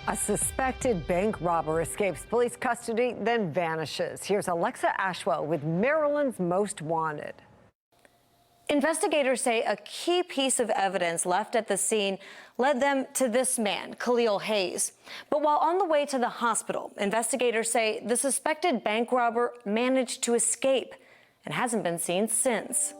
A suspected bank robber escapes police custody, then vanishes. Here's Alexa Ashwell with Maryland's Most Wanted. Investigators say a key piece of evidence left at the scene led them to this man, Khalil Hayes. But while on the way to the hospital, investigators say the suspected bank robber managed to escape and hasn't been seen since.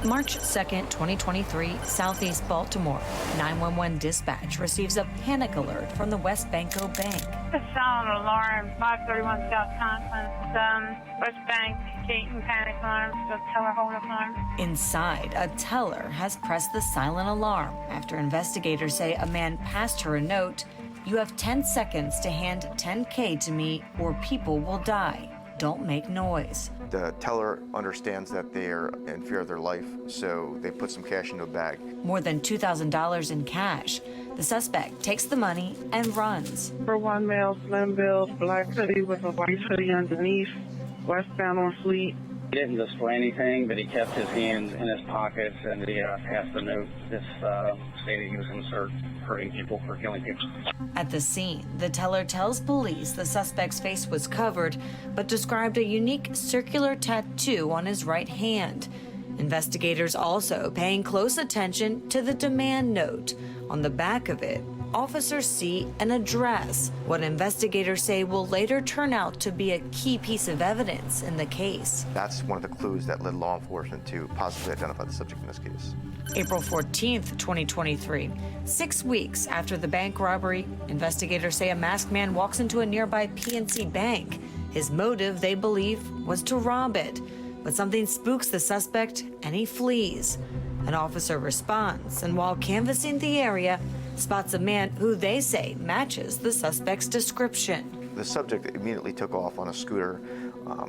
March 2nd, 2023, Southeast Baltimore. 911 dispatch receives a panic alert from the WesBanco Bank. The silent alarm, 531 South Conkling, WesBank, gate and panic alarm, the teller hold alarm. Inside, a teller has pressed the silent alarm after investigators say a man passed her a note. You have 10 seconds to hand $10K to me or people will die. Don't make noise. The teller understands that they are in fear of their life, so they put some cash into a bag. More than $2,000 in cash. The suspect takes the money and runs. For one male, slim build, black hoodie with a white hoodie underneath, westbound on Fleet. He didn't display anything, but he kept his hands in his pockets and he passed the note just stating he was going to start hurting people for killing people. At the scene, the teller tells police the suspect's face was covered, but described a unique circular tattoo on his right hand. Investigators also paying close attention to the demand note. On the back of it, officers see an address, what investigators say will later turn out to be a key piece of evidence in the case. That's one of the clues that led law enforcement to positively identify the subject in this case. April 14th, 2023. 6 weeks after the bank robbery, investigators say a masked man walks into a nearby PNC bank. His motive, they believe, was to rob it. But something spooks the suspect and he flees. An officer responds, and while canvassing the area, spots a man who they say matches the suspect's description. The subject immediately took off on a scooter.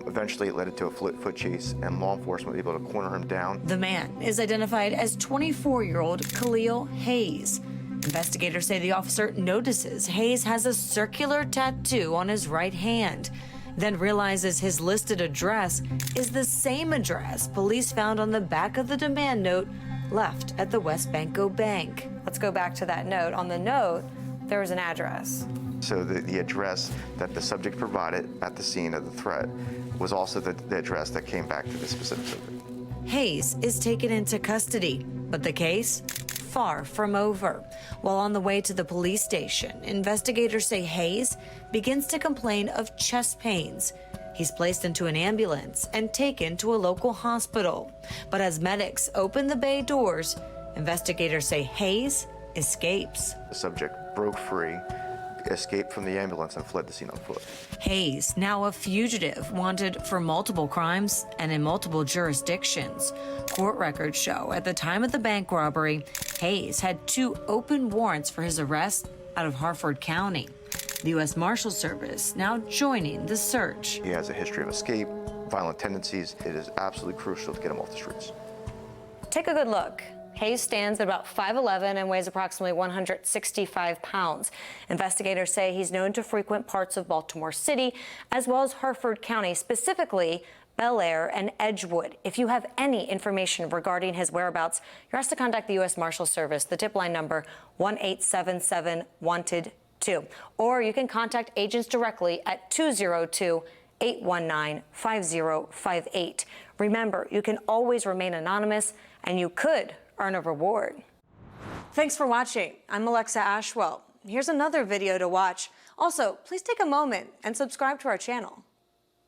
Eventually, it led into a foot chase, and law enforcement was able to corner him down. The man is identified as 24-year-old Khalil Hayes. Investigators say the officer notices Hayes has a circular tattoo on his right hand, then realizes his listed address is the same address police found on the back of the demand note left at the WesBanco Bank. Let's go back to that note. On the note, there was an address. So the address that the subject provided at the scene of the threat was also the address that came back to the specific subject. Hayes is taken into custody, but the case far from over. While on the way to the police station, investigators say Hayes begins to complain of chest pains. He's placed into an ambulance and taken to a local hospital. But as medics open the bay doors, investigators say Hayes escapes. The subject broke free, escaped from the ambulance, and fled the scene on foot. Hayes, now a fugitive, wanted for multiple crimes and in multiple jurisdictions. Court records show at the time of the bank robbery, Hayes had 2 open warrants for his arrest out of Harford County. The U.S. Marshal Service now joining the search. He has a history of escape, violent tendencies. It is absolutely crucial to get him off the streets. Take a good look. Hayes stands at about 5'11" and weighs approximately 165 pounds. Investigators say he's known to frequent parts of Baltimore City, as well as Harford County, specifically Bel Air and Edgewood. If you have any information regarding his whereabouts, you're asked to contact the U.S. Marshal Service. The tip line number 1-877-WANTED-2. Or you can contact agents directly at 202-819-5058. Remember, you can always remain anonymous, and you could earn a reward. Thanks for watching. I'm Alexa Ashwell. Here's another video to watch. Also, please take a moment and subscribe to our channel.